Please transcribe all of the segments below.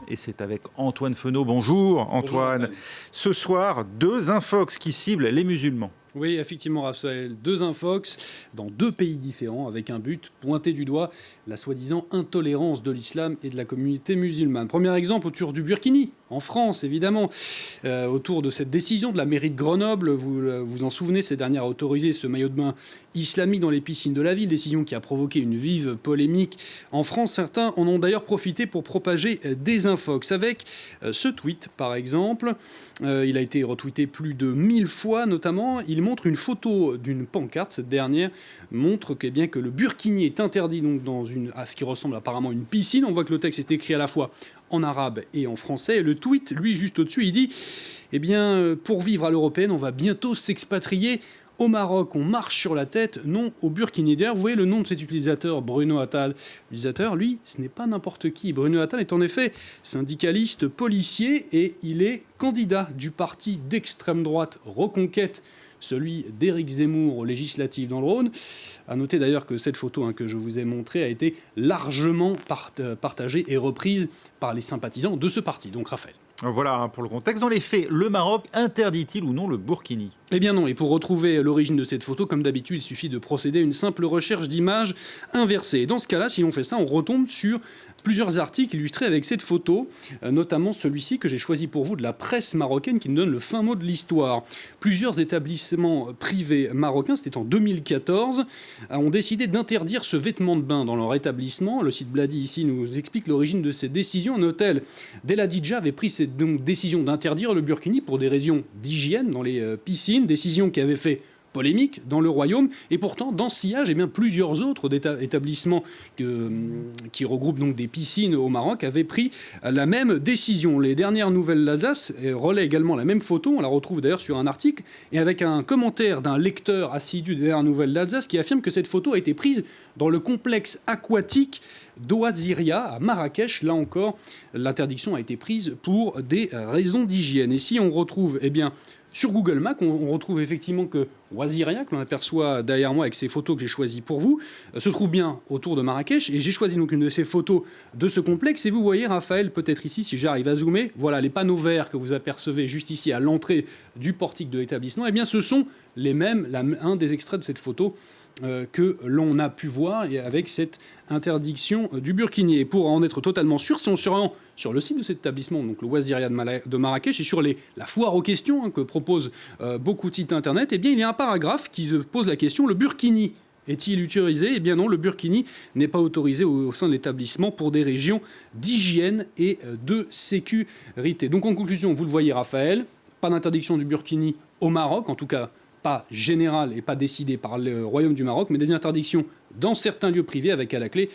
et c'est avec Antoine Feneau. Bonjour Antoine. Bonjour. Ce soir, 2 infox qui ciblent les musulmans. Oui, effectivement, Raphaël. 2 infox dans 2 pays différents avec un but, pointer du doigt la soi-disant intolérance de l'islam et de la communauté musulmane. Premier exemple autour du Burkini, en France, évidemment. Autour de cette décision de la mairie de Grenoble, vous vous en souvenez, cette dernière a autorisé ce maillot de bain islamique dans les piscines de la ville, décision qui a provoqué une vive polémique en France. Certains en ont d'ailleurs profité pour propager des infox avec ce tweet, par exemple. Il a été retweeté plus de 1000 fois, notamment. Il montre une photo d'une pancarte. Cette dernière montre que, bien que le burkini est interdit donc à ce qui ressemble apparemment à une piscine. On voit que le texte est écrit à la fois en arabe et en français. Et le tweet, lui, juste au-dessus, il dit eh bien, pour vivre à l'européenne, on va bientôt s'expatrier au Maroc. On marche sur la tête, non au Burkini. D'ailleurs, vous voyez le nom de cet utilisateur, Bruno Attal. L'utilisateur, lui, ce n'est pas n'importe qui. Bruno Attal est en effet syndicaliste policier et il est candidat du parti d'extrême droite Reconquête, celui d'Éric Zemmour aux législatives dans le Rhône. A noter d'ailleurs que cette photo que je vous ai montrée a été largement partagée et reprise par les sympathisants de ce parti. Donc Raphaël. Voilà pour le contexte. Dans les faits, le Maroc interdit-il ou non le burkini ? Eh bien non, et pour retrouver l'origine de cette photo, comme d'habitude, il suffit de procéder à une simple recherche d'images inversées. Dans ce cas-là, si on fait ça, on retombe sur plusieurs articles illustrés avec cette photo, notamment celui-ci que j'ai choisi pour vous de la presse marocaine qui nous donne le fin mot de l'histoire. Plusieurs établissements privés marocains, c'était en 2014, ont décidé d'interdire ce vêtement de bain dans leur établissement. Le site Bladi ici nous explique l'origine de cette décision. Un hôtel d'El Hadidja avait pris cette décision d'interdire le burkini pour des raisons d'hygiène dans les piscines, décision qui avait fait polémique dans le royaume, et pourtant dans ce sillage, plusieurs autres établissements qui regroupent donc des piscines au Maroc avaient pris la même décision. Les dernières nouvelles d'Alsace relaient également la même photo, on la retrouve d'ailleurs sur un article, et avec un commentaire d'un lecteur assidu des dernières nouvelles d'Alsace qui affirme que cette photo a été prise dans le complexe aquatique d'Oaziria à Marrakech. Là encore, l'interdiction a été prise pour des raisons d'hygiène. Et si on retrouve, sur Google Maps, on retrouve effectivement que Oaziria, que l'on aperçoit derrière moi avec ces photos que j'ai choisies pour vous, se trouve bien autour de Marrakech. Et j'ai choisi donc une de ces photos de ce complexe. Et vous voyez, Raphaël, peut-être ici, si j'arrive à zoomer, voilà les panneaux verts que vous apercevez juste ici à l'entrée du portique de l'établissement. Eh bien, ce sont les mêmes, un des extraits de cette photo que l'on a pu voir avec cette interdiction du burkini. Et pour en être totalement sûr, si on se rend sur le site de cet établissement, donc le Oaziria de Marrakech, et sur la foire aux questions que proposent beaucoup de sites internet, eh bien, il y a un paragraphe qui pose la question: le burkini est-il autorisé ? Eh bien non, le burkini n'est pas autorisé au sein de l'établissement pour des raisons d'hygiène et de sécurité. Donc en conclusion, vous le voyez, Raphaël, pas d'interdiction du burkini au Maroc, en tout cas pas générale et pas décidée par le Royaume du Maroc, mais des interdictions dans certains lieux privés avec à la clé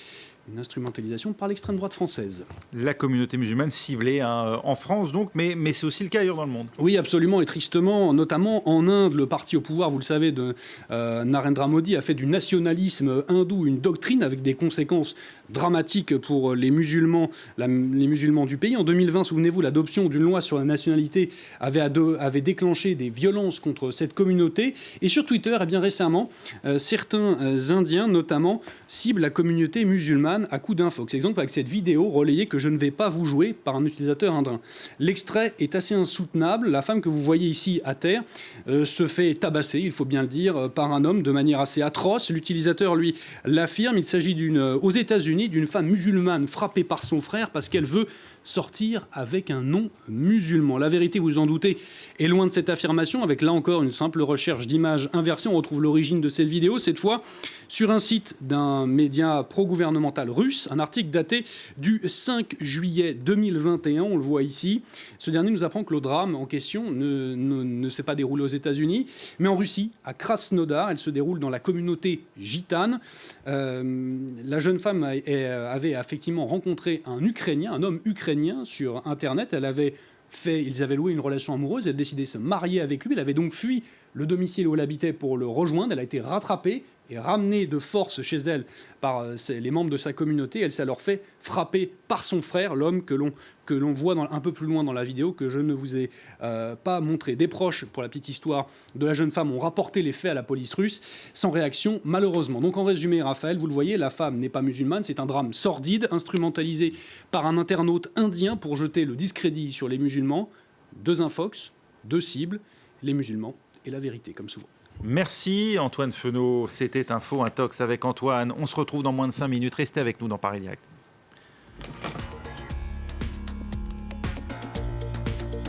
une instrumentalisation par l'extrême droite française. La communauté musulmane ciblée en France donc, mais c'est aussi le cas ailleurs dans le monde. Oui, absolument, et tristement, notamment en Inde, le parti au pouvoir, vous le savez, de Narendra Modi a fait du nationalisme hindou une doctrine avec des conséquences dramatiques pour les musulmans du pays. En 2020, souvenez-vous, l'adoption d'une loi sur la nationalité avait déclenché des violences contre cette communauté. Et sur Twitter, récemment, certains Indiens, notamment, ciblent la communauté musulmane à coup d'infox. Exemple avec cette vidéo relayée que je ne vais pas vous jouer par un utilisateur indien. L'extrait est assez insoutenable. La femme que vous voyez ici à terre se fait tabasser, il faut bien le dire, par un homme de manière assez atroce. L'utilisateur, lui, l'affirme. Il s'agit aux États-Unis d'une femme musulmane frappée par son frère parce qu'elle veut sortir avec un nom musulman. La vérité, vous en doutez, est loin de cette affirmation. Avec là encore une simple recherche d'images inversées, on retrouve l'origine de cette vidéo, cette fois sur un site d'un média pro-gouvernemental russe, un article daté du 5 juillet 2021, on le voit ici. Ce dernier nous apprend que le drame en question ne s'est pas déroulé aux États-Unis, mais en Russie, à Krasnodar. Elle se déroule dans la communauté gitane. La jeune femme avait effectivement rencontré un homme ukrainien sur Internet. Ils avaient loué une relation amoureuse, elle a décidé de se marier avec lui, elle avait donc fui le domicile où elle habitait pour le rejoindre, elle a été rattrapée est ramenée de force chez elle par les membres de sa communauté. Elle s'est alors fait frapper par son frère, l'homme que l'on voit un peu plus loin dans la vidéo, que je ne vous ai pas montré. Des proches, pour la petite histoire, de la jeune femme ont rapporté les faits à la police russe, sans réaction malheureusement. Donc en résumé, Raphaël, vous le voyez, la femme n'est pas musulmane, c'est un drame sordide, instrumentalisé par un internaute indien pour jeter le discrédit sur les musulmans. 2 infox, 2 cibles, les musulmans et la vérité, comme souvent. Merci Antoine Fenot, c'était Info Intox avec Antoine. On se retrouve dans moins de 5 minutes. Restez avec nous dans Paris Direct.